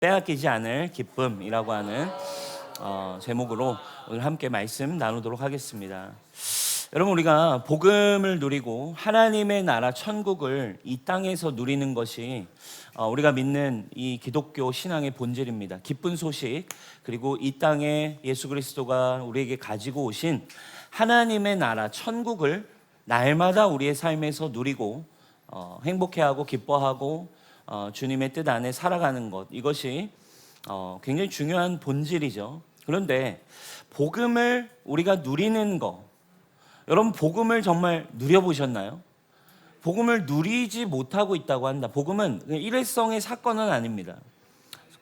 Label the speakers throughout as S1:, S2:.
S1: 빼앗기지 않을 기쁨이라고 하는 제목으로 오늘 함께 말씀 나누도록 하겠습니다. 여러분, 우리가 복음을 누리고 하나님의 나라 천국을 이 땅에서 누리는 것이 우리가 믿는 이 기독교 신앙의 본질입니다. 기쁜 소식, 그리고 이 땅에 예수 그리스도가 우리에게 가지고 오신 하나님의 나라 천국을 날마다 우리의 삶에서 누리고 행복해하고 기뻐하고 주님의 뜻 안에 살아가는 것, 이것이 굉장히 중요한 본질이죠. 그런데 복음을 우리가 누리는 것, 여러분 복음을 정말 누려보셨나요? 복음을 누리지 못하고 있다고 한다. 복음은 일회성의 사건은 아닙니다.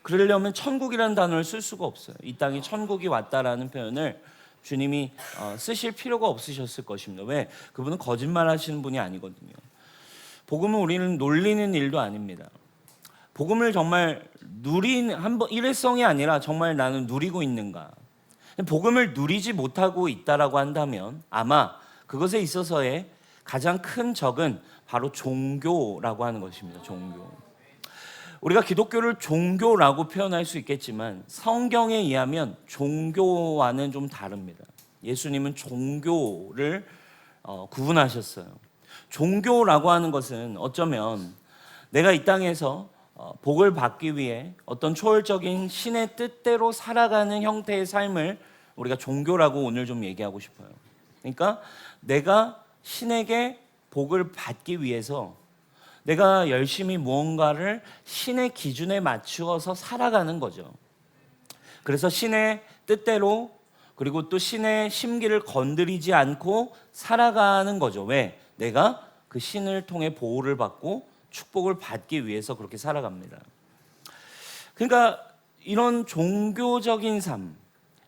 S1: 그러려면 천국이라는 단어를 쓸 수가 없어요. 이 땅에 천국이 왔다라는 표현을 주님이 쓰실 필요가 없으셨을 것입니다. 왜? 그분은 거짓말 하시는 분이 아니거든요. 복음은 우리는 놀리는 일도 아닙니다. 복음을 정말 한번 일회성이 아니라 정말 나는 누리고 있는가? 복음을 누리지 못하고 있다라고 한다면 아마 그것에 있어서의 가장 큰 적은 바로 종교라고 하는 것입니다. 종교. 우리가 기독교를 종교라고 표현할 수 있겠지만 성경에 의하면 종교와는 좀 다릅니다. 예수님은 종교를 구분하셨어요. 종교라고 하는 것은 어쩌면 내가 이 땅에서 복을 받기 위해 어떤 초월적인 신의 뜻대로 살아가는 형태의 삶을 우리가 종교라고 오늘 좀 얘기하고 싶어요. 그러니까 내가 신에게 복을 받기 위해서 내가 열심히 무언가를 신의 기준에 맞추어서 살아가는 거죠. 그래서 신의 뜻대로, 그리고 또 신의 심기를 건드리지 않고 살아가는 거죠. 왜? 내가 그 신을 통해 보호를 받고 축복을 받기 위해서 그렇게 살아갑니다. 그러니까 이런 종교적인 삶,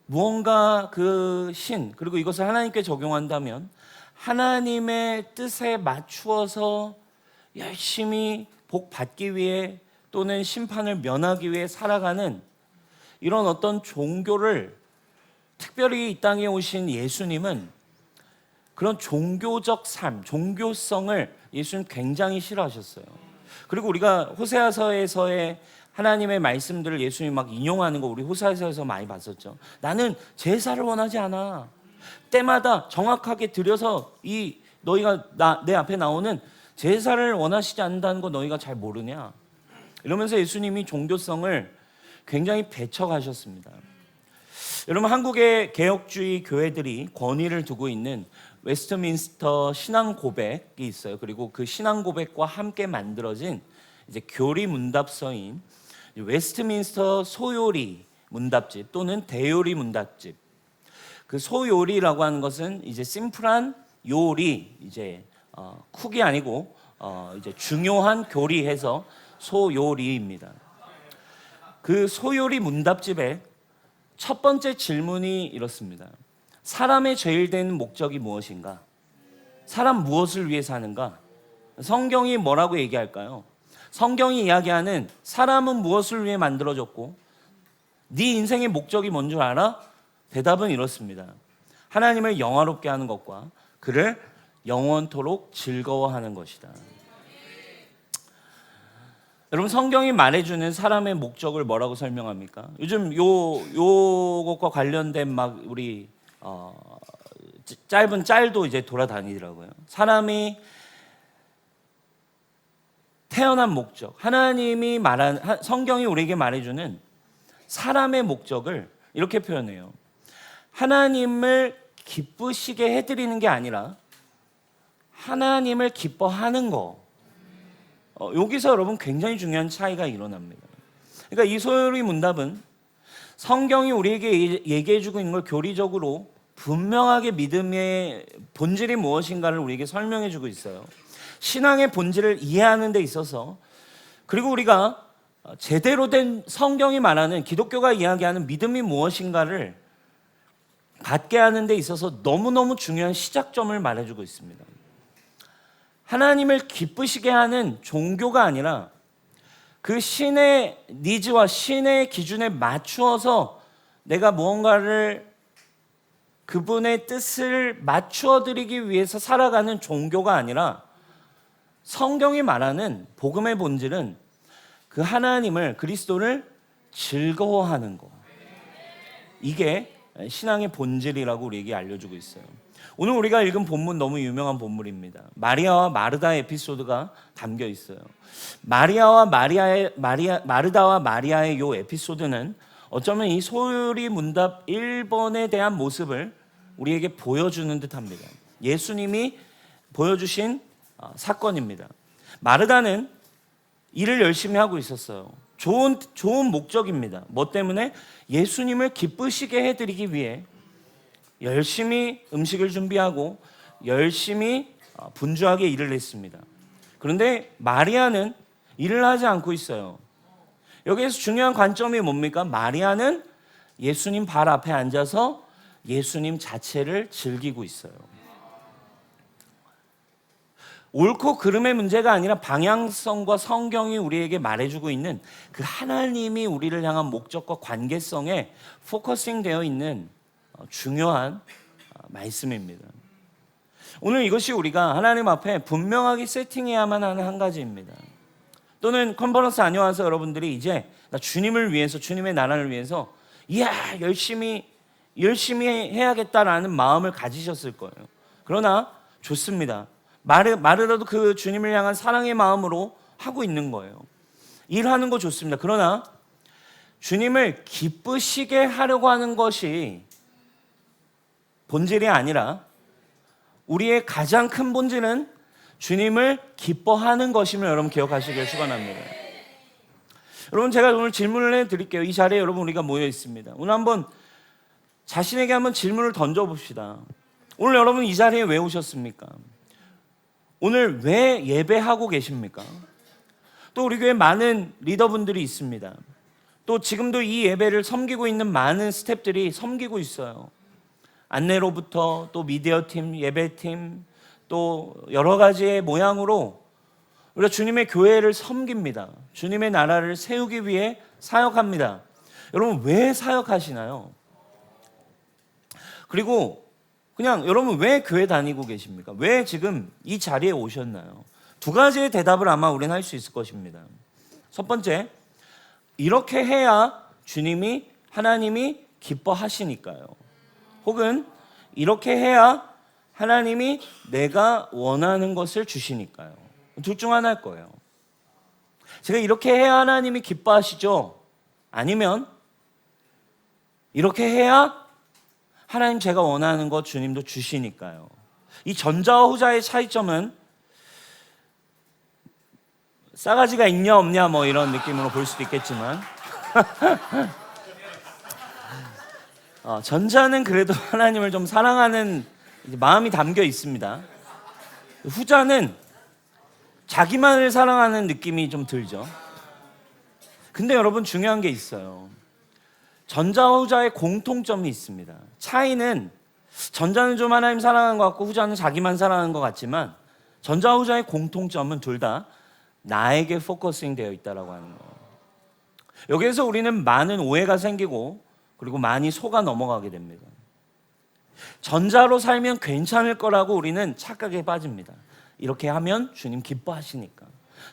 S1: 무언가 그 신, 그리고 이것을 하나님께 적용한다면 하나님의 뜻에 맞추어서 열심히 복 받기 위해 또는 심판을 면하기 위해 살아가는 이런 어떤 종교를, 특별히 이 땅에 오신 예수님은 그런 종교적 삶, 종교성을 예수님 굉장히 싫어하셨어요. 그리고 우리가 호세아서에서의 하나님의 말씀들을 예수님이 막 인용하는 거 우리 호세아서에서 많이 봤었죠. 나는 제사를 원하지 않아. 때마다 정확하게 드려서 너희가 내 앞에 나오는 제사를 원하시지 않는다는 거 너희가 잘 모르냐. 이러면서 예수님이 종교성을 굉장히 배척하셨습니다. 여러분, 한국의 개혁주의 교회들이 권위를 두고 있는 웨스트민스터 신앙 고백이 있어요. 그리고 그 신앙 고백과 함께 만들어진 이제 교리 문답서인 웨스트민스터 소요리 문답집 또는 대요리 문답집. 그 소요리라고 하는 것은 이제 심플한 요리, 이제 쿡이 아니고 이제 중요한 교리해서 소요리입니다. 그 소요리 문답집의 첫 번째 질문이 이렇습니다. 사람의 제일 된 목적이 무엇인가? 사람 무엇을 위해 사는가? 성경이 뭐라고 얘기할까요? 성경이 이야기하는 사람은 무엇을 위해 만들어졌고 네 인생의 목적이 뭔 줄 알아? 대답은 이렇습니다. 하나님을 영화롭게 하는 것과 그를 영원토록 즐거워하는 것이다. 여러분, 성경이 말해주는 사람의 목적을 뭐라고 설명합니까? 요즘 요것과 관련된 막 우리 짧은 짤도 이제 돌아다니더라고요. 사람이 태어난 목적, 하나님이 성경이 우리에게 말해주는 사람의 목적을 이렇게 표현해요. 하나님을 기쁘시게 해드리는 게 아니라 하나님을 기뻐하는 거. 여기서 여러분 굉장히 중요한 차이가 일어납니다. 그러니까 이 소요리 문답은 성경이 우리에게 얘기해주고 있는 걸 교리적으로 분명하게 믿음의 본질이 무엇인가를 우리에게 설명해주고 있어요. 신앙의 본질을 이해하는 데 있어서, 그리고 우리가 제대로 된 성경이 말하는 기독교가 이야기하는 믿음이 무엇인가를 갖게 하는 데 있어서 너무너무 중요한 시작점을 말해주고 있습니다. 하나님을 기쁘시게 하는 종교가 아니라 그 신의 니즈와 신의 기준에 맞추어서 내가 무언가를 그분의 뜻을 맞추어 드리기 위해서 살아가는 종교가 아니라 성경이 말하는 복음의 본질은 그 하나님을, 그리스도를 즐거워하는 거. 이게 신앙의 본질이라고 우리에게 알려주고 있어요. 오늘 우리가 읽은 본문 너무 유명한 본문입니다. 마리아와 마르다의 에피소드가 담겨 있어요. 마르다와 마리아의 이 에피소드는 어쩌면 이 소요리 문답 1번에 대한 모습을 우리에게 보여주는 듯합니다. 예수님이 보여주신 사건입니다. 마르다는 일을 열심히 하고 있었어요. 좋은 목적입니다. 뭐 때문에? 예수님을 기쁘시게 해드리기 위해 열심히 음식을 준비하고 열심히 분주하게 일을 했습니다. 그런데 마리아는 일을 하지 않고 있어요. 여기에서 중요한 관점이 뭡니까? 마리아는 예수님 발 앞에 앉아서 예수님 자체를 즐기고 있어요. 옳고 그름의 문제가 아니라 방향성과 성경이 우리에게 말해주고 있는 그 하나님이 우리를 향한 목적과 관계성에 포커싱 되어 있는 중요한 말씀입니다. 오늘 이것이 우리가 하나님 앞에 분명하게 세팅해야만 하는 한 가지입니다. 또는 컨퍼런스 다녀와서 여러분들이 이제 나 주님을 위해서, 주님의 나라를 위해서 열심히 해야겠다라는 마음을 가지셨을 거예요. 그러나 좋습니다. 말이라도 그 주님을 향한 사랑의 마음으로 하고 있는 거예요. 일하는 거 좋습니다. 그러나 주님을 기쁘시게 하려고 하는 것이 본질이 아니라 우리의 가장 큰 본질은 주님을 기뻐하는 것임을 여러분 기억하시길 축원합니다. 여러분, 제가 오늘 질문을 해드릴게요. 이 자리에 여러분 우리가 모여 있습니다. 오늘 한번 자신에게 한번 질문을 던져봅시다. 오늘 여러분 이 자리에 왜 오셨습니까? 오늘 왜 예배하고 계십니까? 또 우리 교회 많은 리더분들이 있습니다. 또 지금도 이 예배를 섬기고 있는 많은 스태프들이 섬기고 있어요. 안내로부터 또 미디어팀, 예배팀, 또 여러 가지의 모양으로 우리가 주님의 교회를 섬깁니다. 주님의 나라를 세우기 위해 사역합니다. 여러분 왜 사역하시나요? 그리고 그냥 여러분 왜 교회 다니고 계십니까? 왜 지금 이 자리에 오셨나요? 두 가지의 대답을 아마 우리는 할 수 있을 것입니다. 첫 번째, 이렇게 해야 하나님이 기뻐하시니까요. 혹은 이렇게 해야 하나님이 내가 원하는 것을 주시니까요. 둘 중 하나일 거예요. 제가 이렇게 해야 하나님이 기뻐하시죠? 아니면 이렇게 해야 하나님 제가 원하는 것 주님도 주시니까요. 이 전자와 후자의 차이점은 싸가지가 있냐 없냐 뭐 이런 느낌으로 볼 수도 있겠지만 전자는 그래도 하나님을 좀 사랑하는 마음이 담겨 있습니다. 후자는 자기만을 사랑하는 느낌이 좀 들죠. 근데 여러분 중요한 게 있어요. 전자와 후자의 공통점이 있습니다. 차이는 전자는 좀 하나님 사랑하는 것 같고 후자는 자기만 사랑하는 것 같지만 전자와 후자의 공통점은 둘 다 나에게 포커싱 되어 있다라고 하는 거예요. 여기에서 우리는 많은 오해가 생기고 그리고 많이 속아 넘어가게 됩니다. 전자로 살면 괜찮을 거라고 우리는 착각에 빠집니다. 이렇게 하면 주님 기뻐하시니까,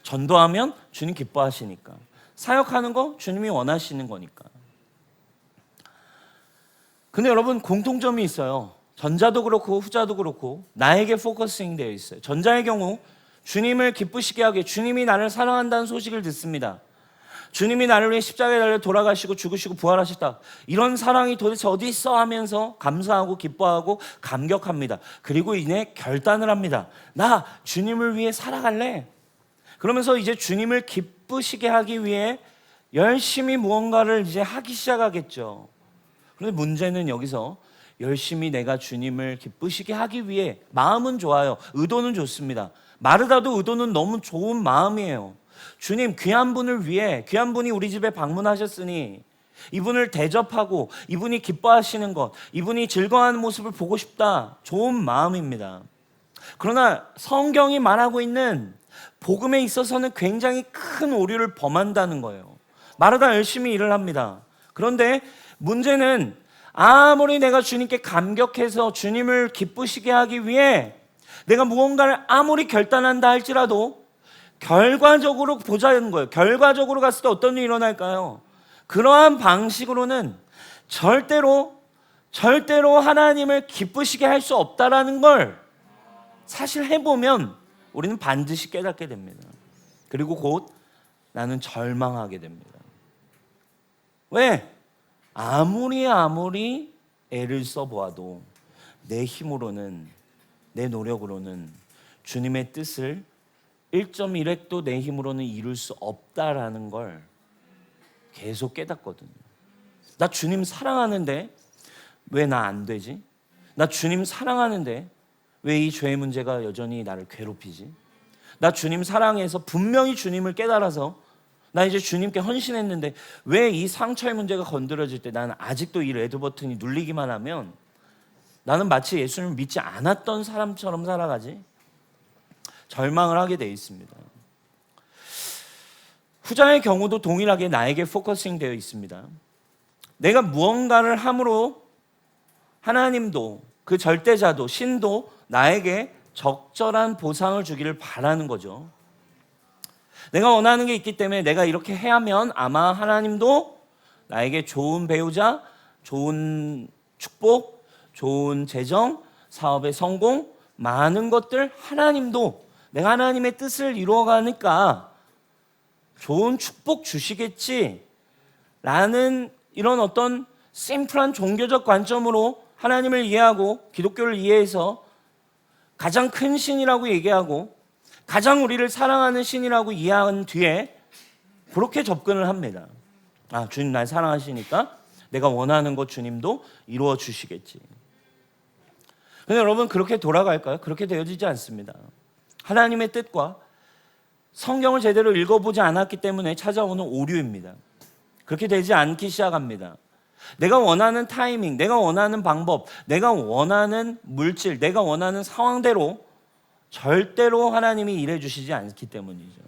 S1: 전도하면 주님 기뻐하시니까, 사역하는 거 주님이 원하시는 거니까. 근데 여러분 공통점이 있어요. 전자도 그렇고 후자도 그렇고 나에게 포커싱 되어 있어요. 전자의 경우 주님을 기쁘시게 하게 주님이 나를 사랑한다는 소식을 듣습니다. 주님이 나를 위해 십자가에 달려 돌아가시고 죽으시고 부활하셨다. 이런 사랑이 도대체 어디 있어 하면서 감사하고 기뻐하고 감격합니다. 그리고 이내 결단을 합니다. 나 주님을 위해 살아갈래. 그러면서 이제 주님을 기쁘시게 하기 위해 열심히 무언가를 이제 하기 시작하겠죠. 그런데 문제는 여기서 열심히 내가 주님을 기쁘시게 하기 위해 마음은 좋아요. 의도는 좋습니다. 마르다도 의도는 너무 좋은 마음이에요. 주님 귀한 분을 위해 귀한 분이 우리 집에 방문하셨으니 이분을 대접하고 이분이 기뻐하시는 것, 이분이 즐거워하는 모습을 보고 싶다. 좋은 마음입니다. 그러나 성경이 말하고 있는 복음에 있어서는 굉장히 큰 오류를 범한다는 거예요. 마르다 열심히 일을 합니다. 그런데 문제는 아무리 내가 주님께 감격해서 주님을 기쁘시게 하기 위해 내가 무언가를 아무리 결단한다 할지라도 결과적으로 보자는 거예요. 결과적으로 갔을 때 어떤 일이 일어날까요? 그러한 방식으로는 절대로 하나님을 기쁘시게 할 수 없다라는 걸 사실 해보면 우리는 반드시 깨닫게 됩니다. 그리고 곧 나는 절망하게 됩니다. 왜? 아무리 애를 써보아도 내 힘으로는, 내 노력으로는 주님의 뜻을 1.1획도 내 힘으로는 이룰 수 없다라는 걸 계속 깨닫거든요. 나 주님 사랑하는데 왜 나 안 되지? 나 주님 사랑하는데 왜 이 죄의 문제가 여전히 나를 괴롭히지? 나 주님 사랑해서 분명히 주님을 깨달아서 나 이제 주님께 헌신했는데 왜 이 상처의 문제가 건드려질 때 나는 아직도 이 레드 버튼이 눌리기만 하면 나는 마치 예수님을 믿지 않았던 사람처럼 살아가지? 절망을 하게 돼 있습니다. 후자의 경우도 동일하게 나에게 포커싱 되어 있습니다. 내가 무언가를 함으로 하나님도, 그 절대자도, 신도 나에게 적절한 보상을 주기를 바라는 거죠. 내가 원하는 게 있기 때문에 내가 이렇게 해야면 아마 하나님도 나에게 좋은 배우자, 좋은 축복, 좋은 재정, 사업의 성공, 많은 것들 하나님도 내가 하나님의 뜻을 이루어가니까 좋은 축복 주시겠지 라는 이런 어떤 심플한 종교적 관점으로 하나님을 이해하고 기독교를 이해해서 가장 큰 신이라고 얘기하고 가장 우리를 사랑하는 신이라고 이해한 뒤에 그렇게 접근을 합니다. 아, 주님 날 사랑하시니까 내가 원하는 것 주님도 이루어 주시겠지. 근데 여러분 그렇게 돌아갈까요? 그렇게 되어지지 않습니다. 하나님의 뜻과 성경을 제대로 읽어보지 않았기 때문에 찾아오는 오류입니다. 그렇게 되지 않기 시작합니다. 내가 원하는 타이밍, 내가 원하는 방법, 내가 원하는 물질, 내가 원하는 상황대로 절대로 하나님이 일해주시지 않기 때문이죠.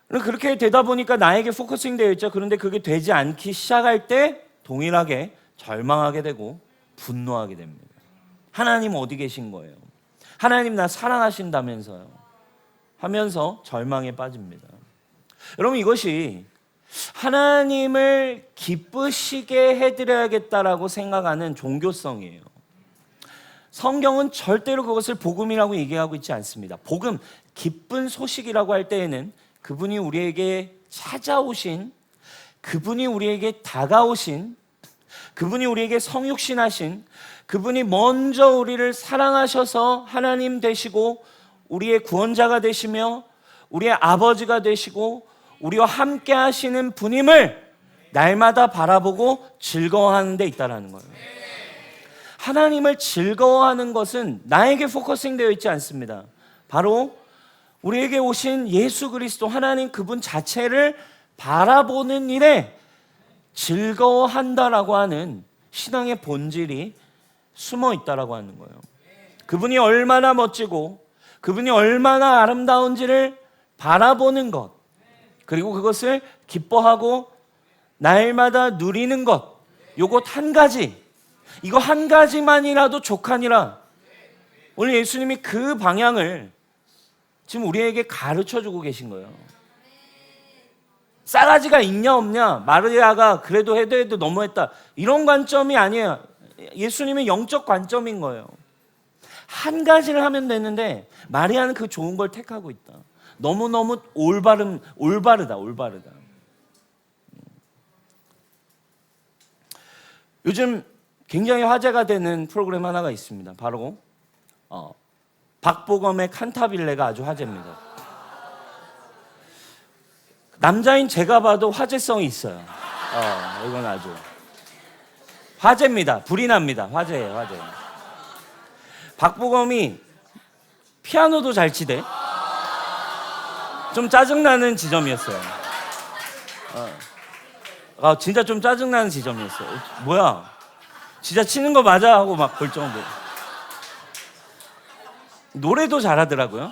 S1: 그렇게 되다 보니까 나에게 포커싱 되어 있죠. 그런데 그게 되지 않기 시작할 때 동일하게 절망하게 되고 분노하게 됩니다. 하나님 어디 계신 거예요? 하나님 나 사랑하신다면서요? 하면서 절망에 빠집니다. 여러분 이것이 하나님을 기쁘시게 해드려야겠다라고 생각하는 종교성이에요. 성경은 절대로 그것을 복음이라고 얘기하고 있지 않습니다. 복음, 기쁜 소식이라고 할 때에는 그분이 우리에게 찾아오신, 그분이 우리에게 다가오신, 그분이 우리에게 성육신하신, 그분이 먼저 우리를 사랑하셔서 하나님 되시고 우리의 구원자가 되시며 우리의 아버지가 되시고 우리와 함께 하시는 분임을 날마다 바라보고 즐거워하는 데 있다는 거예요. 하나님을 즐거워하는 것은 나에게 포커싱 되어 있지 않습니다. 바로 우리에게 오신 예수 그리스도 하나님 그분 자체를 바라보는 일에 즐거워한다라고 하는 신앙의 본질이 숨어 있다라고 하는 거예요. 그분이 얼마나 멋지고 그분이 얼마나 아름다운지를 바라보는 것, 그리고 그것을 기뻐하고 날마다 누리는 것, 요것 한 가지, 이거 한 가지만이라도 족하니라. 오늘 예수님이 그 방향을 지금 우리에게 가르쳐주고 계신 거예요. 싸가지가 있냐 없냐, 마리아가 그래도 해도 너무했다, 이런 관점이 아니에요. 예수님의 영적 관점인 거예요. 한 가지를 하면 되는데 마리아는 그 좋은 걸 택하고 있다. 너무너무 올바르다. 요즘 굉장히 화제가 되는 프로그램 하나가 있습니다. 바로 박보검의 칸타빌레가 아주 화제입니다. 남자인 제가 봐도 화제성이 있어요. 이건 아주 화제입니다. 불이 납니다. 화제예요. 박보검이 피아노도 잘 치대. 좀 짜증나는 지점이었어요. 진짜 좀 짜증나는 지점이었어요. 뭐야? 진짜 치는 거 맞아? 하고 막 볼 정도. 노래도 잘하더라고요.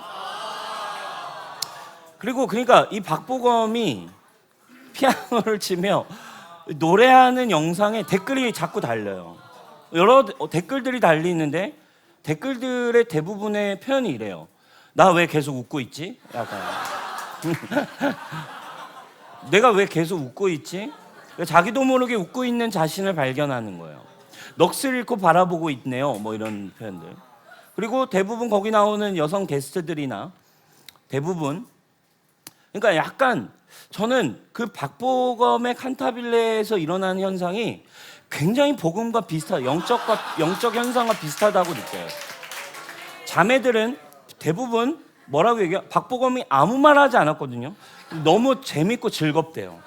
S1: 그리고 그러니까 이 박보검이 피아노를 치며 노래하는 영상에 댓글이 자꾸 달려요. 여러 댓글들이 달리는데 댓글들의 대부분의 표현이 이래요. 나 왜 계속 웃고 있지? 약간 내가 왜 계속 웃고 있지? 자기도 모르게 웃고 있는 자신을 발견하는 거예요. 넋을 잃고 바라보고 있네요. 뭐 이런 표현들. 그리고 대부분 거기 나오는 여성 게스트들이나 대부분, 그러니까 약간 저는 그 박보검의 칸타빌레에서 일어나는 현상이 굉장히 복음과 비슷하다, 영적 현상과 비슷하다고 느껴요. 자매들은 대부분 뭐라고 얘기해요? 박보검이 아무 말 하지 않았거든요. 너무 재밌고 즐겁대요.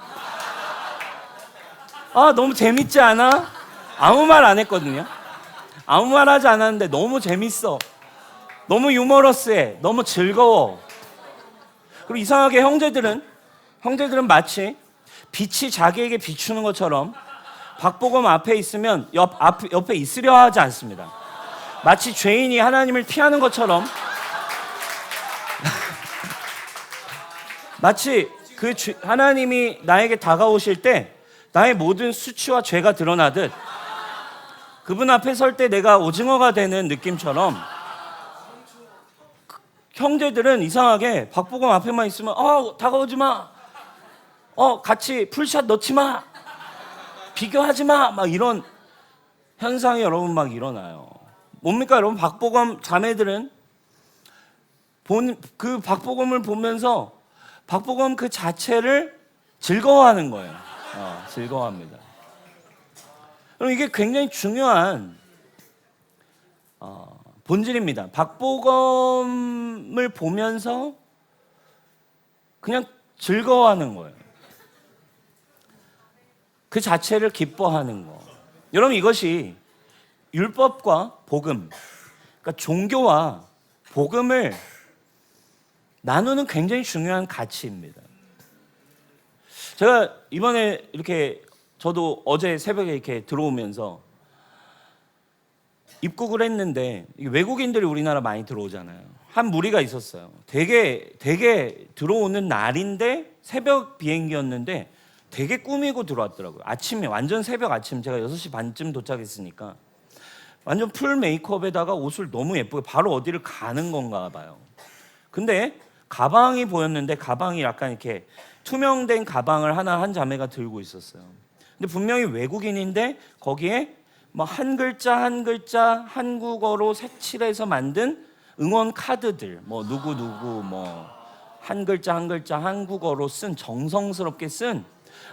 S1: 아, 너무 재밌지 않아? 아무 말 안 했거든요. 아무 말 하지 않았는데 너무 재밌어. 너무 유머러스해. 너무 즐거워. 그리고 이상하게 형제들은 마치 빛이 자기에게 비추는 것처럼 박보검 앞에 있으면 옆에 있으려 하지 않습니다. 마치 죄인이 하나님을 피하는 것처럼 마치 하나님이 나에게 다가오실 때 나의 모든 수치와 죄가 드러나듯 그분 앞에 설 때 내가 오징어가 되는 느낌처럼 형제들은 이상하게 박보검 앞에만 있으면 다가오지 마. 같이 풀샷 넣지 마. 비교하지 마. 막 이런 현상이 여러분 막 일어나요. 뭡니까 여러분? 박보검 자매들은 그 박보검을 보면서 박보검 그 자체를 즐거워하는 거예요. 즐거워합니다. 그럼 이게 굉장히 중요한 본질입니다. 박보검을 보면서 그냥 즐거워하는 거예요. 그 자체를 기뻐하는 거. 여러분 이것이 율법과 복음, 그러니까 종교와 복음을 나누는 굉장히 중요한 가치입니다. 제가 이번에 이렇게 저도 어제 새벽에 이렇게 들어오면서 입국을 했는데 외국인들이 우리나라 많이 들어오잖아요. 한 무리가 있었어요. 되게 들어오는 날인데 새벽 비행기였는데 되게 꾸미고 들어왔더라고요. 아침에 완전 새벽 아침 제가 6시 반쯤 도착했으니까 완전 풀 메이크업에다가 옷을 너무 예쁘게 바로 어디를 가는 건가 봐요. 근데 가방이 보였는데 가방이 약간 이렇게 투명된 가방을 하나 한 자매가 들고 있었어요. 근데 분명히 외국인인데 거기에 뭐 한 글자 한 글자 한국어로 색칠해서 만든 응원 카드들, 뭐 누구 뭐 한 글자 한 글자 한국어로 쓴 정성스럽게 쓴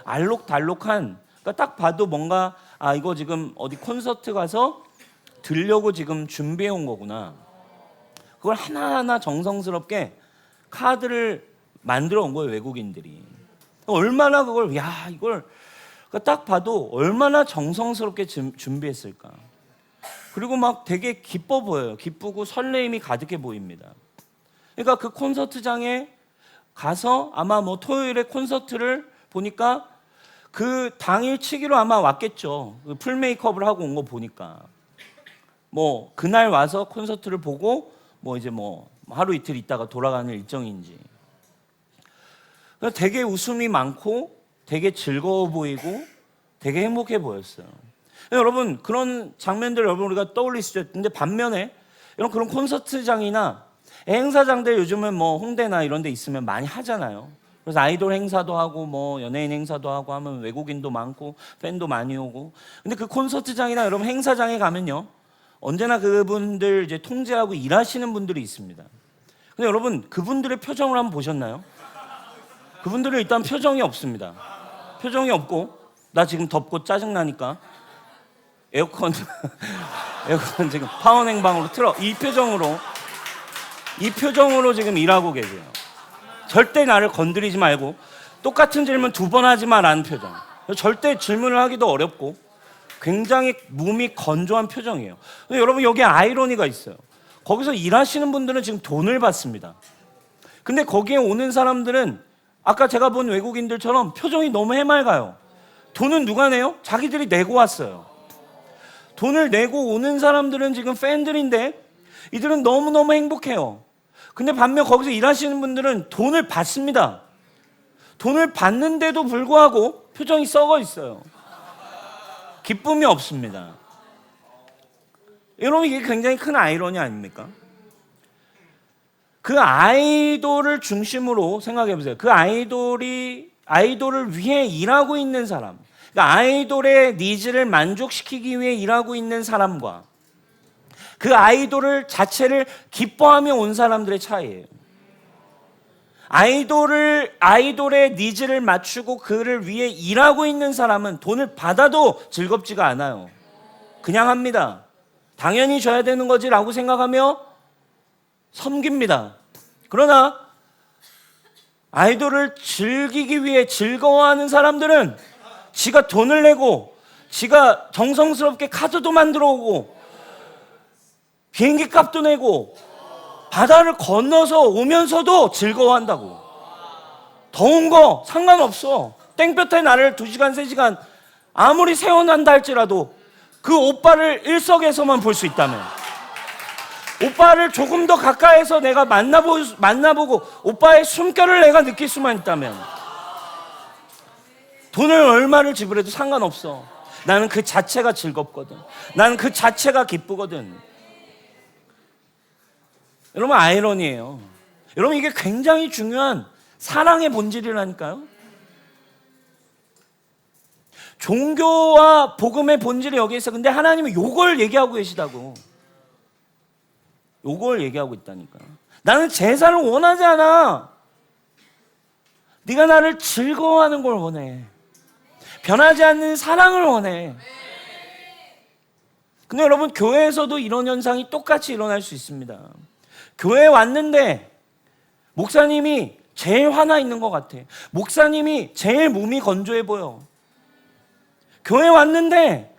S1: 알록달록한, 그러니까 딱 봐도 뭔가 이거 지금 어디 콘서트 가서 들려고 지금 준비해 온 거구나. 그걸 하나하나 정성스럽게 카드를 만들어 온 거예요, 외국인들이. 얼마나 그걸 이걸 딱 봐도 얼마나 정성스럽게 준비했을까. 그리고 막 되게 기뻐 보여요. 기쁘고 설레임이 가득해 보입니다. 그러니까 그 콘서트장에 가서 아마 뭐 토요일에 콘서트를 보니까 그 당일 치기로 아마 왔겠죠. 풀 메이크업을 하고 온 거 보니까 뭐 그날 와서 콘서트를 보고 뭐 이제 뭐 하루 이틀 있다가 돌아가는 일정인지. 되게 웃음이 많고 되게 즐거워 보이고 되게 행복해 보였어요. 여러분 그런 장면들 여러분 우리가 떠올리시죠? 근데 반면에 이런 그런 콘서트장이나 행사장들 요즘은 뭐 홍대나 이런 데 있으면 많이 하잖아요. 그래서 아이돌 행사도 하고 뭐 연예인 행사도 하고 하면 외국인도 많고 팬도 많이 오고. 근데 그 콘서트장이나 여러분 행사장에 가면요, 언제나 그분들 이제 통제하고 일하시는 분들이 있습니다. 근데 여러분 그분들의 표정을 한번 보셨나요? 그분들은 일단 표정이 없습니다. 표정이 없고, 나 지금 덥고 짜증나니까 에어컨 지금 파워 냉방으로 틀어, 이 표정으로 지금 일하고 계세요. 절대 나를 건드리지 말고 똑같은 질문 2번 하지 마라는 표정. 절대 질문을 하기도 어렵고 굉장히 몸이 건조한 표정이에요. 근데 여러분 여기에 아이러니가 있어요. 거기서 일하시는 분들은 지금 돈을 받습니다. 근데 거기에 오는 사람들은 아까 제가 본 외국인들처럼 표정이 너무 해맑아요. 돈은 누가 내요? 자기들이 내고 왔어요. 돈을 내고 오는 사람들은 지금 팬들인데 이들은 너무너무 행복해요. 근데 반면 거기서 일하시는 분들은 돈을 받습니다. 돈을 받는데도 불구하고 표정이 썩어 있어요. 기쁨이 없습니다. 여러분 이게 굉장히 큰 아이러니 아닙니까? 그 아이돌을 중심으로 생각해 보세요. 그 아이돌이 아이돌을 위해 일하고 있는 사람, 그러니까 아이돌의 니즈를 만족시키기 위해 일하고 있는 사람과 그 아이돌을 자체를 기뻐하며 온 사람들의 차이예요. 아이돌의 니즈를 맞추고 그를 위해 일하고 있는 사람은 돈을 받아도 즐겁지가 않아요. 그냥 합니다. 당연히 줘야 되는 거지라고 생각하며 섬깁니다. 그러나 아이돌을 즐기기 위해 즐거워하는 사람들은 지가 돈을 내고 지가 정성스럽게 카드도 만들어 오고 비행기 값도 내고 바다를 건너서 오면서도 즐거워한다고. 더운 거 상관없어. 땡볕에 나를 2시간, 3시간 아무리 세워난다 할지라도 그 오빠를 일석에서만 볼 수 있다면, 오빠를 조금 더 가까이서 내가 만나보고 오빠의 숨결을 내가 느낄 수만 있다면 돈을 얼마를 지불해도 상관없어. 나는 그 자체가 즐겁거든. 나는 그 자체가 기쁘거든. 여러분, 아이러니예요. 여러분, 이게 굉장히 중요한 사랑의 본질이라니까요. 종교와 복음의 본질이 여기에 있어. 근데 하나님은 요걸 얘기하고 계시다고. 요걸 얘기하고 있다니까. 나는 제사를 원하지 않아. 네가 나를 즐거워하는 걸 원해. 변하지 않는 사랑을 원해. 근데 여러분, 교회에서도 이런 현상이 똑같이 일어날 수 있습니다. 교회에 왔는데 목사님이 제일 화나 있는 것 같아. 목사님이 제일 몸이 건조해 보여. 교회에 왔는데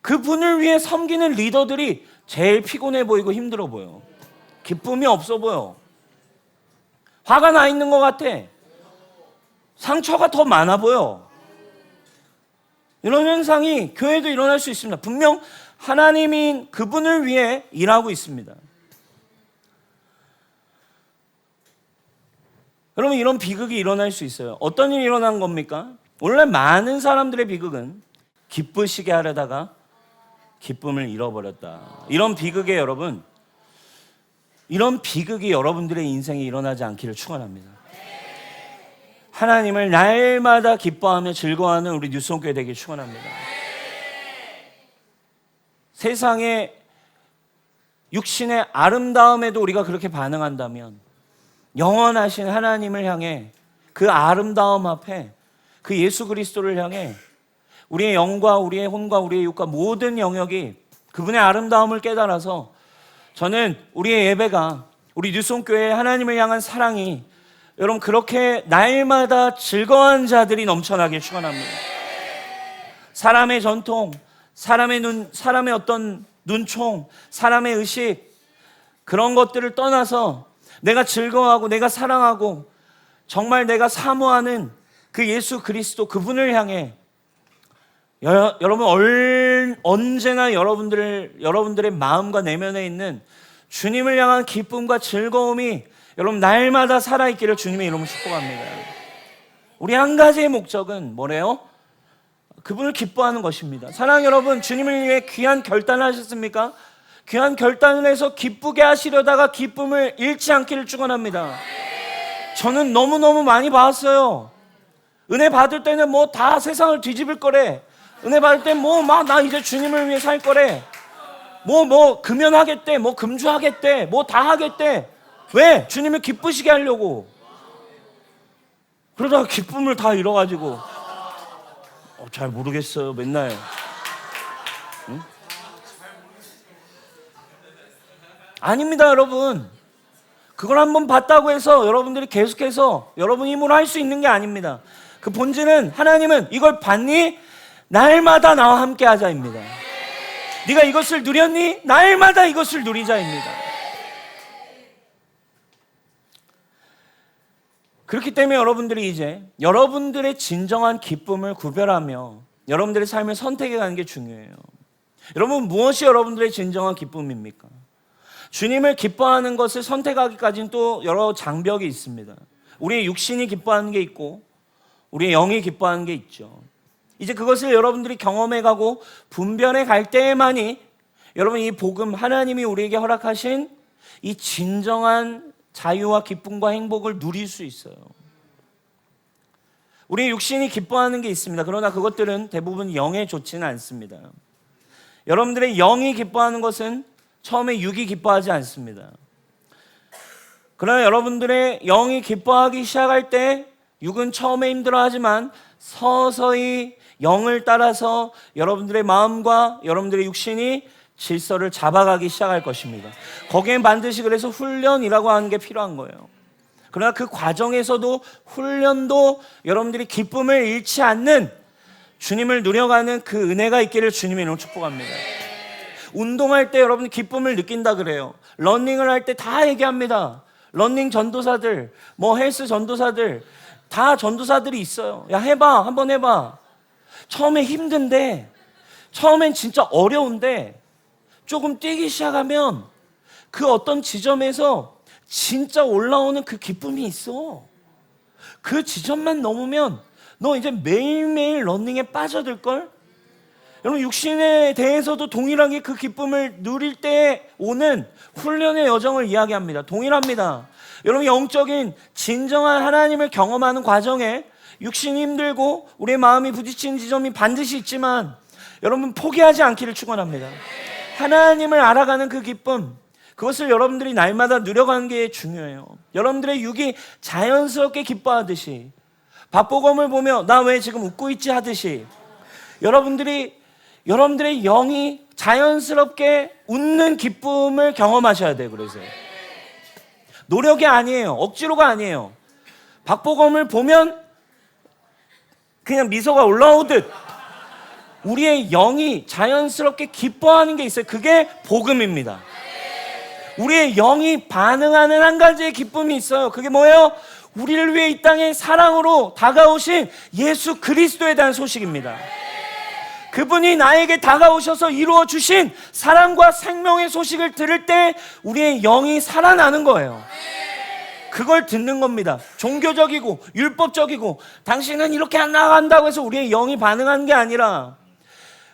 S1: 그분을 위해 섬기는 리더들이 제일 피곤해 보이고 힘들어 보여. 기쁨이 없어 보여. 화가 나 있는 것 같아. 상처가 더 많아 보여. 이런 현상이 교회에도 일어날 수 있습니다. 분명 하나님인 그분을 위해 일하고 있습니다. 여러분, 이런 비극이 일어날 수 있어요. 어떤 일이 일어난 겁니까? 원래 많은 사람들의 비극은 기쁘시게 하려다가 기쁨을 잃어버렸다. 이런 비극에 여러분, 이런 비극이 여러분들의 인생에 일어나지 않기를 축원합니다. 하나님을 날마다 기뻐하며 즐거워하는 우리 뉴스홈교회 되길 축원합니다. 세상의 육신의 아름다움에도 우리가 그렇게 반응한다면 영원하신 하나님을 향해, 그 아름다움 앞에, 그 예수 그리스도를 향해 우리의 영과 우리의 혼과 우리의 육과 모든 영역이 그분의 아름다움을 깨달아서 저는 우리의 예배가, 우리 뉴스홈교회의 하나님을 향한 사랑이 여러분 그렇게 날마다 즐거운 자들이 넘쳐나길 축원합니다. 사람의 전통, 사람의 어떤 눈총, 사람의 의식, 그런 것들을 떠나서 내가 즐거워하고 내가 사랑하고 정말 내가 사모하는 그 예수 그리스도, 그분을 향해 여러분 언제나 여러분들의 마음과 내면에 있는 주님을 향한 기쁨과 즐거움이 여러분 날마다 살아있기를 주님의 이름으로 축복합니다. 우리 한 가지의 목적은 뭐래요? 그분을 기뻐하는 것입니다. 사랑하는 여러분, 주님을 위해 귀한 결단을 하셨습니까? 귀한 결단을 해서 기쁘게 하시려다가 기쁨을 잃지 않기를 축원합니다. 저는 너무너무 많이 봤어요. 은혜 받을 때는 뭐 다 세상을 뒤집을 거래. 은혜 받을 때 뭐 막 나 이제 주님을 위해 살 거래. 뭐 금연하겠대, 뭐 금주하겠대, 뭐 다 하겠대. 왜? 주님을 기쁘시게 하려고. 그러다가 기쁨을 다 잃어가지고 잘 모르겠어요. 맨날. 응? 아닙니다, 여러분. 그걸 한번 봤다고 해서 여러분들이 계속해서 여러분 힘으로 할 수 있는 게 아닙니다. 그 본질은, 하나님은 이걸 봤니? 날마다 나와 함께 하자입니다. 네가 이것을 누렸니? 날마다 이것을 누리자입니다. 그렇기 때문에 여러분들이 이제 여러분들의 진정한 기쁨을 구별하며 여러분들의 삶을 선택해가는 게 중요해요. 여러분, 무엇이 여러분들의 진정한 기쁨입니까? 주님을 기뻐하는 것을 선택하기까지는 또 여러 장벽이 있습니다. 우리의 육신이 기뻐하는 게 있고 우리의 영이 기뻐하는 게 있죠. 이제 그것을 여러분들이 경험해가고 분별해 갈 때에만이 여러분 이 복음, 하나님이 우리에게 허락하신 이 진정한 자유와 기쁨과 행복을 누릴 수 있어요. 우리 육신이 기뻐하는 게 있습니다. 그러나 그것들은 대부분 영에 좋지는 않습니다. 여러분들의 영이 기뻐하는 것은 처음에 육이 기뻐하지 않습니다. 그러나 여러분들의 영이 기뻐하기 시작할 때 육은 처음에 힘들어하지만 서서히 영을 따라서 여러분들의 마음과 여러분들의 육신이 질서를 잡아가기 시작할 것입니다. 거기엔 반드시 그래서 훈련이라고 하는 게 필요한 거예요. 그러나 그 과정에서도 훈련도 여러분들이 기쁨을 잃지 않는 주님을 누려가는 그 은혜가 있기를 주님의 이름으로 축복합니다. 운동할 때 여러분 기쁨을 느낀다 그래요. 러닝을 할 때 다 얘기합니다. 러닝 전도사들, 헬스 전도사들, 다 전도사들이 있어요. 야, 해봐, 한번 해봐. 처음에 힘든데, 처음엔 진짜 어려운데 조금 뛰기 시작하면 그 어떤 지점에서 진짜 올라오는 그 기쁨이 있어. 그 지점만 넘으면 너 이제 매일매일 러닝에 빠져들걸? 여러분, 육신에 대해서도 동일하게 그 기쁨을 누릴 때 오는 훈련의 여정을 이야기합니다. 동일합니다. 여러분, 영적인 진정한 하나님을 경험하는 과정에 육신이 힘들고 우리의 마음이 부딪히는 지점이 반드시 있지만 여러분, 포기하지 않기를 축원합니다. 하나님을 알아가는 그 기쁨, 그것을 여러분들이 날마다 누려가는 게 중요해요. 여러분들의 육이 자연스럽게 기뻐하듯이, 박보검을 보며 나 왜 지금 웃고 있지 하듯이 여러분들의 영이 자연스럽게 웃는 기쁨을 경험하셔야 돼요. 그래서 노력이 아니에요. 억지로가 아니에요. 박보검을 보면 그냥 미소가 올라오듯 우리의 영이 자연스럽게 기뻐하는 게 있어요. 그게 복음입니다. 우리의 영이 반응하는 한 가지의 기쁨이 있어요. 그게 뭐예요? 우리를 위해 이 땅에 사랑으로 다가오신 예수 그리스도에 대한 소식입니다. 그분이 나에게 다가오셔서 이루어 주신 사랑과 생명의 소식을 들을 때 우리의 영이 살아나는 거예요. 그걸 듣는 겁니다. 종교적이고 율법적이고 당신은 이렇게 안 나간다고 해서 우리의 영이 반응하는 게 아니라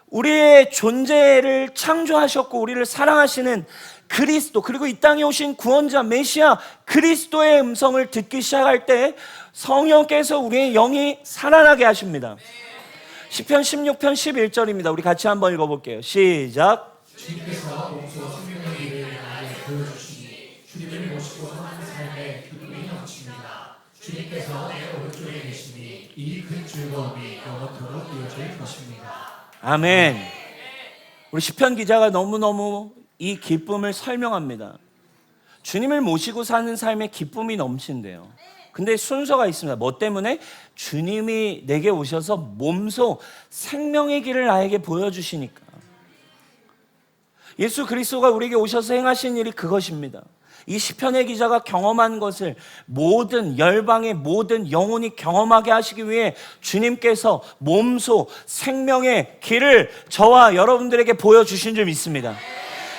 S1: 우리의 존재를 창조하셨고 우리를 사랑하시는 그리스도, 그리고 이 땅에 오신 구원자 메시아 그리스도의 음성을 듣기 시작할 때 성령께서 우리의 영이 살아나게 하십니다. 시편 16편 11절입니다. 우리 같이 한번 읽어볼게요. 시작.
S2: 주님께서 몸소 생명의 길을 나에게 보여주시니 주님을 모시고 사는 삶에 기쁨이 넘칩니다. 주님께서 내 오른쪽에 계시니 이 큰 즐거움이 영원토록 이어질 것입니다.
S1: 아멘. 우리 시편 기자가 너무너무 이 기쁨을 설명합니다. 주님을 모시고 사는 삶에 기쁨이 넘친대요. 근데 순서가 있습니다. 뭐 때문에? 주님이 내게 오셔서 몸소 생명의 길을 나에게 보여주시니까. 예수 그리스도가 우리에게 오셔서 행하신 일이 그것입니다. 이 시편의 기자가 경험한 것을 모든 열방의 모든 영혼이 경험하게 하시기 위해 주님께서 몸소 생명의 길을 저와 여러분들에게 보여주신 줄 믿습니다.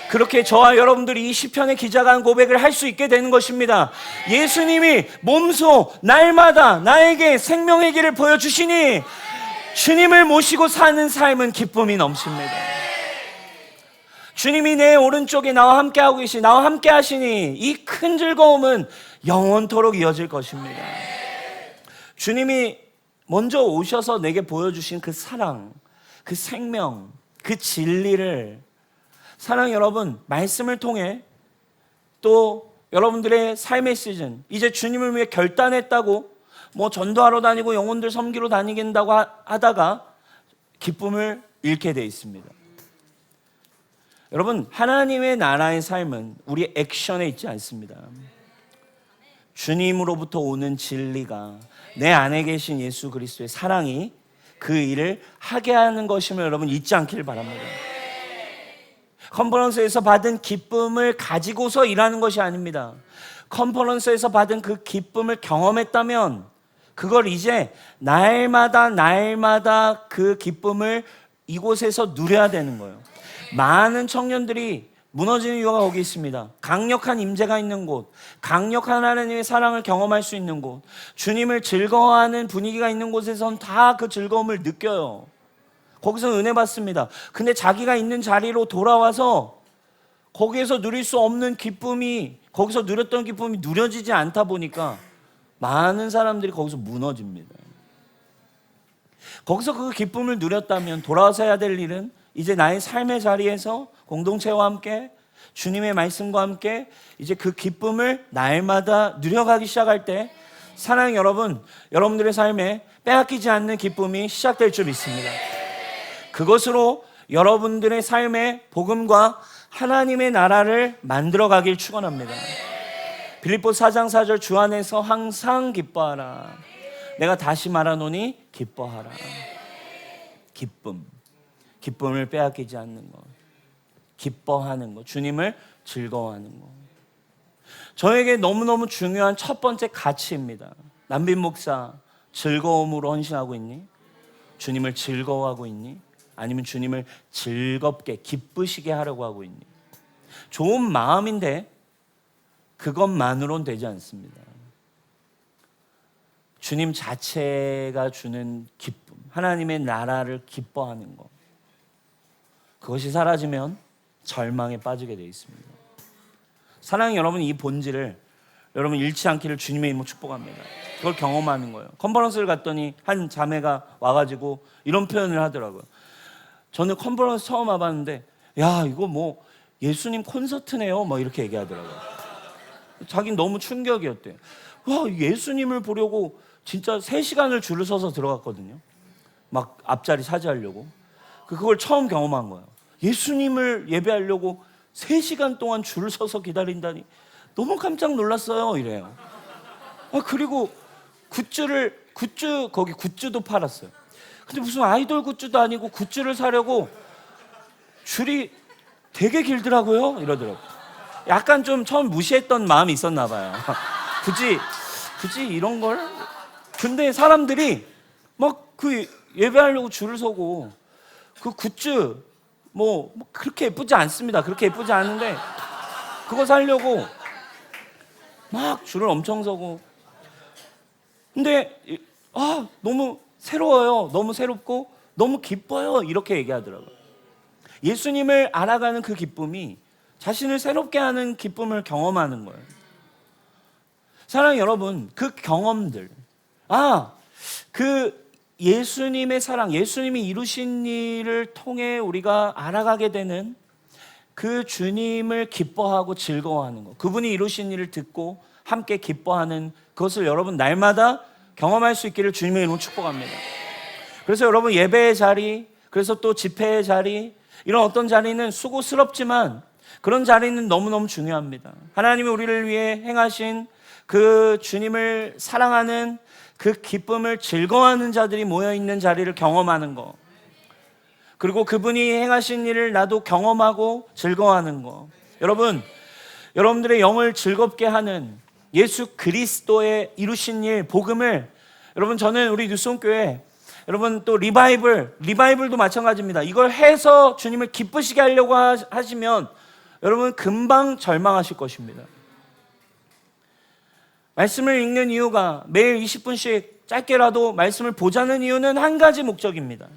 S1: 그렇게 저와 여러분들이 이 시편의 기자가 한 고백을 할 수 있게 되는 것입니다. 예수님이 몸소 날마다 나에게 생명의 길을 보여주시니 주님을 모시고 사는 삶은 기쁨이 넘칩니다. 주님이 내 오른쪽에 나와 함께하고 계시니 나와 함께 하시니 이 큰 즐거움은 영원토록 이어질 것입니다. 주님이 먼저 오셔서 내게 보여주신 그 사랑, 그 생명, 그 진리를 사랑 여러분, 말씀을 통해 또 여러분들의 삶의 시즌, 이제 주님을 위해 결단했다고 전도하러 다니고 영혼들 섬기러 다니겠다고 하다가 기쁨을 잃게 돼 있습니다. 여러분, 하나님의 나라의 삶은 우리의 액션에 있지 않습니다. 주님으로부터 오는 진리가 내 안에 계신 예수 그리스도의 사랑이 그 일을 하게 하는 것임을 여러분 잊지 않기를 바랍니다. 컨퍼런스에서 받은 기쁨을 가지고서 일하는 것이 아닙니다. 컨퍼런스에서 받은 그 기쁨을 경험했다면 그걸 이제 날마다 그 기쁨을 이곳에서 누려야 되는 거예요. 많은 청년들이 무너지는 이유가 거기 있습니다. 강력한 임재가 있는 곳, 강력한 하나님의 사랑을 경험할 수 있는 곳, 주님을 즐거워하는 분위기가 있는 곳에선 다 그 즐거움을 느껴요. 거기서 은혜 받습니다. 근데 자기가 있는 자리로 돌아와서 거기에서 누릴 수 없는 기쁨이, 거기서 누렸던 기쁨이 누려지지 않다 보니까 많은 사람들이 거기서 무너집니다. 거기서 그 기쁨을 누렸다면 돌아와서 해야 될 일은 이제 나의 삶의 자리에서 공동체와 함께 주님의 말씀과 함께 이제 그 기쁨을 날마다 누려가기 시작할 때 사랑하는 여러분, 여러분들의 삶에 빼앗기지 않는 기쁨이 시작될 줄 믿습니다. 그것으로 여러분들의 삶의 복음과 하나님의 나라를 만들어가길 축원합니다. 빌립보서 4장 4절 주 안에서 항상 기뻐하라. 내가 다시 말하노니 기뻐하라. 기쁨을 빼앗기지 않는 것, 기뻐하는 것, 주님을 즐거워하는 것. 저에게 너무너무 중요한 첫 번째 가치입니다. 남빈 목사, 즐거움으로 헌신하고 있니? 주님을 즐거워하고 있니? 아니면 주님을 즐겁게 기쁘시게 하려고 하고 있니? 좋은 마음인데 그것만으로는 되지 않습니다. 주님 자체가 주는 기쁨, 하나님의 나라를 기뻐하는 것, 그것이 사라지면 절망에 빠지게 되어 있습니다. 사랑하는 여러분, 이 본질을 여러분 잃지 않기를 주님의 이름으로 축복합니다. 그걸 경험하는 거예요. 컨퍼런스를 갔더니 한 자매가 와가지고 이런 표현을 하더라고요. 저는 컨퍼런스 처음 와봤는데 야, 이거 뭐 예수님 콘서트네요, 뭐 이렇게 얘기하더라고요. 자기는 너무 충격이었대요. 와, 예수님을 보려고 진짜 3시간을 줄을 서서 들어갔거든요. 막 앞자리 차지하려고. 그걸 처음 경험한 거예요. 예수님을 예배하려고 3시간 동안 줄을 서서 기다린다니 너무 깜짝 놀랐어요, 이래요. 그리고 거기 굿즈도 팔았어요. 근데 무슨 아이돌 굿즈도 아니고 굿즈를 사려고 줄이 되게 길더라고요, 이러더라고요. 약간 좀 처음 무시했던 마음이 있었나 봐요. 굳이 이런 걸? 근데 사람들이 막 그 예배하려고 줄을 서고 그 굿즈 뭐 그렇게 예쁘지 않습니다. 그렇게 예쁘지 않은데 그거 사려고 막 줄을 엄청 서고. 근데 너무 새로워요. 너무 새롭고 너무 기뻐요. 이렇게 얘기하더라고요. 예수님을 알아가는 그 기쁨이 자신을 새롭게 하는 기쁨을 경험하는 거예요. 사랑하는 여러분, 그 경험들, 그 예수님의 사랑, 예수님이 이루신 일을 통해 우리가 알아가게 되는 그 주님을 기뻐하고 즐거워하는 것, 그분이 이루신 일을 듣고 함께 기뻐하는 그것을 여러분 날마다 경험할 수 있기를 주님의 이름으로 축복합니다. 그래서 여러분 예배의 자리, 그래서 또 집회의 자리, 이런 어떤 자리는 수고스럽지만 그런 자리는 너무너무 중요합니다. 하나님이 우리를 위해 행하신 그 주님을 사랑하는 그 기쁨을 즐거워하는 자들이 모여있는 자리를 경험하는 것, 그리고 그분이 행하신 일을 나도 경험하고 즐거워하는 것. 여러분들의 영을 즐겁게 하는 예수 그리스도의 이루신 일, 복음을 저는 우리 뉴스홈교회 여러분 또 리바이블도 마찬가지입니다. 이걸 해서 주님을 기쁘시게 하려고 하시면 여러분 금방 절망하실 것입니다. 말씀을 읽는 이유가 매일 20분씩 짧게라도 말씀을 보자는 이유는 한 가지 목적입니다.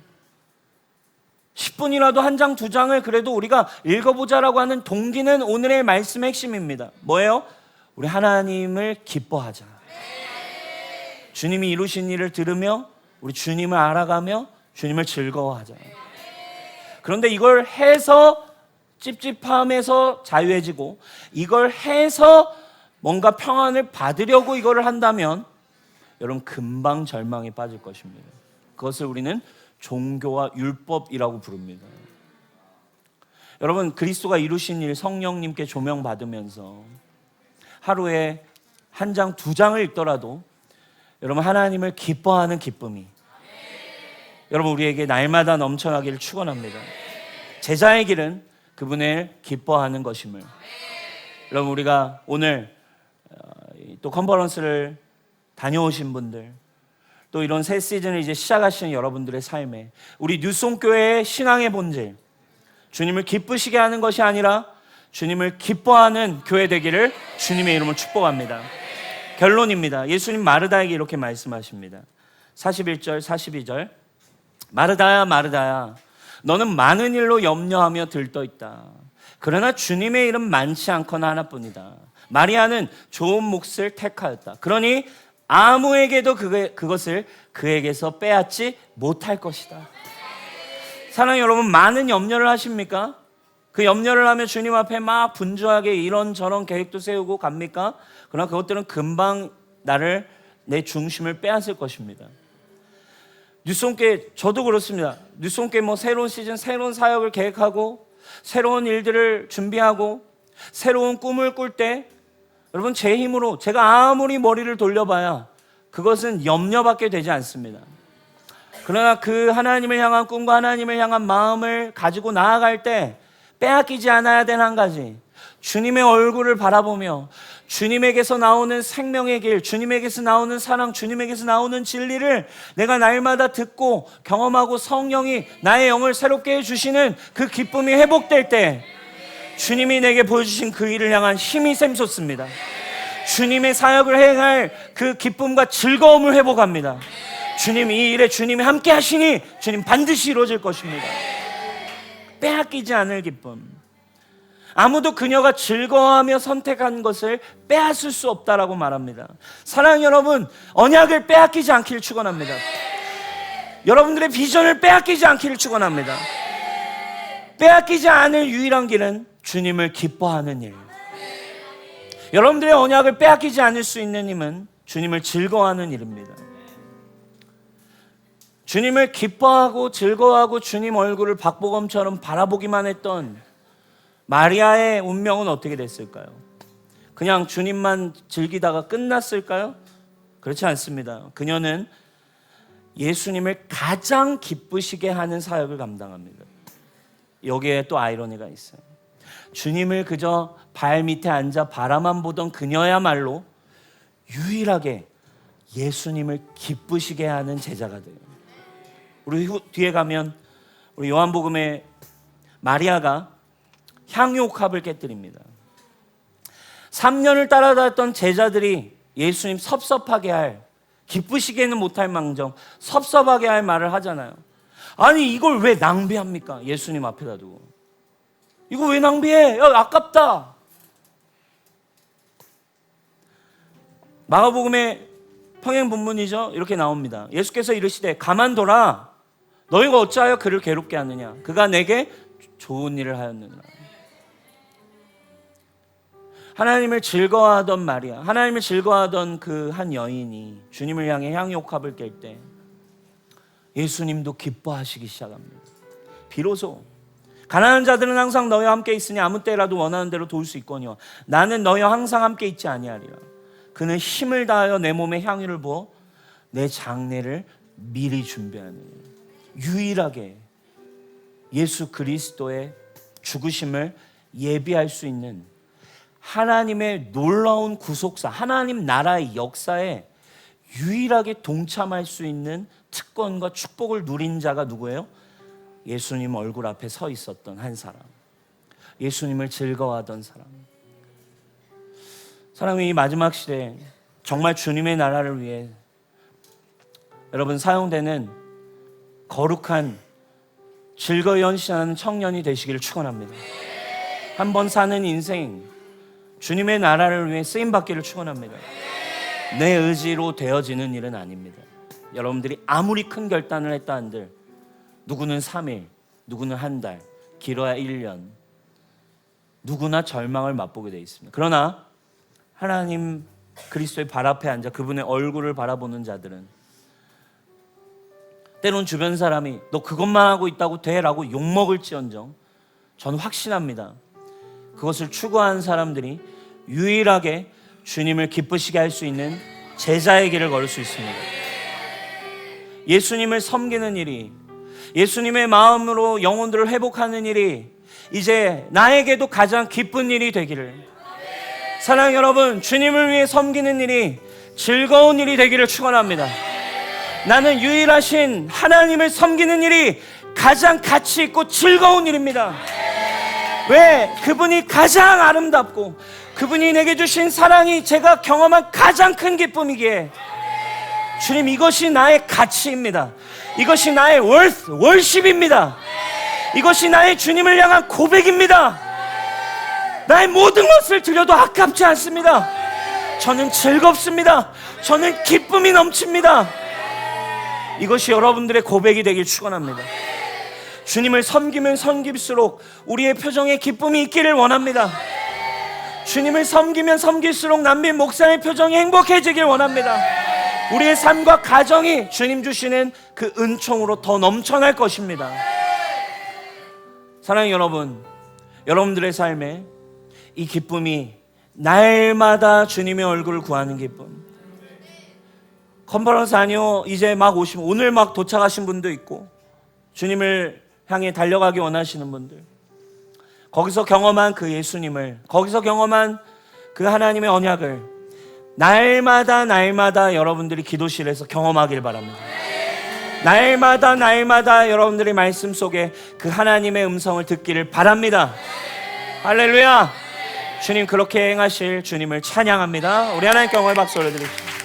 S1: 10분이라도 한 장, 2장을 그래도 우리가 읽어보자라고 하는 동기는 오늘의 말씀의 핵심입니다. 뭐예요? 우리 하나님을 기뻐하자. 주님이 이루신 일을 들으며 우리 주님을 알아가며 주님을 즐거워하자. 그런데 이걸 해서 찝찝함에서 자유해지고 이걸 해서 뭔가 평안을 받으려고 이거를 한다면 여러분 금방 절망에 빠질 것입니다. 그것을 우리는 종교와 율법이라고 부릅니다. 여러분, 그리스도가 이루신 일 성령님께 조명받으면서 하루에 한 장, 2장을 읽더라도 여러분 하나님을 기뻐하는 기쁨이 여러분 우리에게 날마다 넘쳐나기를 축원합니다. 제자의 길은 그분을 기뻐하는 것임을. 여러분, 우리가 오늘 또 컨퍼런스를 다녀오신 분들, 또 이런 새 시즌을 이제 시작하시는 여러분들의 삶에 우리 뉴스홈교회의 신앙의 본질, 주님을 기쁘시게 하는 것이 아니라 주님을 기뻐하는 교회 되기를 주님의 이름으로 축복합니다. 결론입니다. 예수님 마르다에게 이렇게 말씀하십니다. 41절 42절 마르다야 마르다야 너는 많은 일로 염려하며 들떠있다. 그러나 주님의 일은 많지 않거나 하나뿐이다. 마리아는 좋은 몫을 택하였다. 그러니 아무에게도 그것을 그에게서 빼앗지 못할 것이다. 사랑하는 여러분, 많은 염려를 하십니까? 그 염려를 하면 주님 앞에 막 분주하게 이런저런 계획도 세우고 갑니까? 그러나 그것들은 금방 내 중심을 빼앗을 것입니다. 뉴스홈께 저도 그렇습니다. 뉴스홈께 새로운 시즌, 새로운 사역을 계획하고 새로운 일들을 준비하고 새로운 꿈을 꿀 때 여러분, 제 힘으로 제가 아무리 머리를 돌려봐야 그것은 염려밖에 되지 않습니다. 그러나 그 하나님을 향한 꿈과 하나님을 향한 마음을 가지고 나아갈 때 빼앗기지 않아야 되는 한 가지, 주님의 얼굴을 바라보며 주님에게서 나오는 생명의 길, 주님에게서 나오는 사랑, 주님에게서 나오는 진리를 내가 날마다 듣고 경험하고 성령이 나의 영을 새롭게 해주시는 그 기쁨이 회복될 때 주님이 내게 보여주신 그 일을 향한 힘이 샘솟습니다. 주님의 사역을 행할 그 기쁨과 즐거움을 회복합니다. 주님, 이 일에 주님이 함께 하시니 주님 반드시 이루어질 것입니다. 빼앗기지 않을 기쁨. 아무도 그녀가 즐거워하며 선택한 것을 빼앗을 수 없다라고 말합니다. 사랑하는 여러분, 언약을 빼앗기지 않기를 축원합니다. 여러분들의 비전을 빼앗기지 않기를 축원합니다. 빼앗기지 않을 유일한 길은 주님을 기뻐하는 일. 여러분들의 언약을 빼앗기지 않을 수 있는 힘은 주님을 즐거워하는 일입니다. 주님을 기뻐하고 즐거워하고 주님 얼굴을 박보검처럼 바라보기만 했던 마리아의 운명은 어떻게 됐을까요? 그냥 주님만 즐기다가 끝났을까요? 그렇지 않습니다. 그녀는 예수님을 가장 기쁘시게 하는 사역을 감당합니다. 여기에 또 아이러니가 있어요. 주님을 그저 발 밑에 앉아 바라만 보던 그녀야말로 유일하게 예수님을 기쁘시게 하는 제자가 돼요. 우리 뒤에 가면 우리 요한복음에 마리아가 향유옥합을 깨뜨립니다. 3년을 따라다녔던 제자들이 예수님 섭섭하게 할, 기쁘시게는 못할 망정 섭섭하게 할 말을 하잖아요. 아니, 이걸 왜 낭비합니까? 예수님 앞에다 두고. 이거 왜 낭비해? 야, 아깝다. 마가복음의 평행 본문이죠. 이렇게 나옵니다. 예수께서 이르시되 가만둬라. 너희가 어찌하여 그를 괴롭게 하느냐? 그가 내게 좋은 일을 하였느니라. 하나님을 즐거워하던 마리아, 하나님을 즐거워하던 그 한 여인이 주님을 향해 향유옥합을 깰 때 예수님도 기뻐하시기 시작합니다. 비로소 가난한 자들은 항상 너희와 함께 있으니 아무 때라도 원하는 대로 도울 수 있거니와 나는 너희와 항상 함께 있지 아니하리라. 그는 힘을 다하여 내 몸에 향유를 부어 내 장례를 미리 준비하느니라. 유일하게 예수 그리스도의 죽으심을 예비할 수 있는 하나님의 놀라운 구속사, 하나님 나라의 역사에 유일하게 동참할 수 있는 특권과 축복을 누린 자가 누구예요? 예수님 얼굴 앞에 서 있었던 한 사람, 예수님을 즐거워하던 사람. 사랑하는 이 마지막 시대에 정말 주님의 나라를 위해 여러분 사용되는 거룩한 즐거이 헌신하는 청년이 되시기를 축원합니다. 한 번 사는 인생 주님의 나라를 위해 쓰임받기를 축원합니다. 내 의지로 되어지는 일은 아닙니다. 여러분들이 아무리 큰 결단을 했다 한들 누구는 3일, 누구는 한 달, 길어야 1년, 누구나 절망을 맛보게 되어 있습니다. 그러나 하나님 그리스도의 발 앞에 앉아 그분의 얼굴을 바라보는 자들은 때론 주변 사람이 너 그것만 하고 있다고 돼? 라고 욕먹을지언정 저는 확신합니다. 그것을 추구하는 사람들이 유일하게 주님을 기쁘시게 할 수 있는 제자의 길을 걸을 수 있습니다. 예수님을 섬기는 일이, 예수님의 마음으로 영혼들을 회복하는 일이 이제 나에게도 가장 기쁜 일이 되기를, 사랑하는 여러분, 주님을 위해 섬기는 일이 즐거운 일이 되기를 축원합니다. 나는 유일하신 하나님을 섬기는 일이 가장 가치 있고 즐거운 일입니다. 왜? 그분이 가장 아름답고 그분이 내게 주신 사랑이 제가 경험한 가장 큰 기쁨이기에 주님, 이것이 나의 가치입니다. 이것이 나의 월십입니다. 이것이 나의 주님을 향한 고백입니다. 나의 모든 것을 드려도 아깝지 않습니다. 저는 즐겁습니다. 저는 기쁨이 넘칩니다. 이것이 여러분들의 고백이 되길 축원합니다. 주님을 섬기면 섬길수록 우리의 표정에 기쁨이 있기를 원합니다. 주님을 섬기면 섬길수록 남빈 목사의 표정이 행복해지길 원합니다. 우리의 삶과 가정이 주님 주시는 그 은총으로 더 넘쳐날 것입니다. 사랑하는 여러분, 여러분들의 삶에 이 기쁨이 날마다 주님의 얼굴을 구하는 기쁨. 컨퍼런스 아니요, 이제 막 오시면 오늘 막 도착하신 분도 있고, 주님을 향해 달려가기 원하시는 분들, 거기서 경험한 그 예수님을, 거기서 경험한 그 하나님의 언약을 날마다 여러분들이 기도실에서 경험하길 바랍니다. 날마다 여러분들의 말씀 속에 그 하나님의 음성을 듣기를 바랍니다. 할렐루야. 주님 그렇게 행하실 주님을 찬양합니다. 우리 하나님께 영광의 박수 올려드립시다.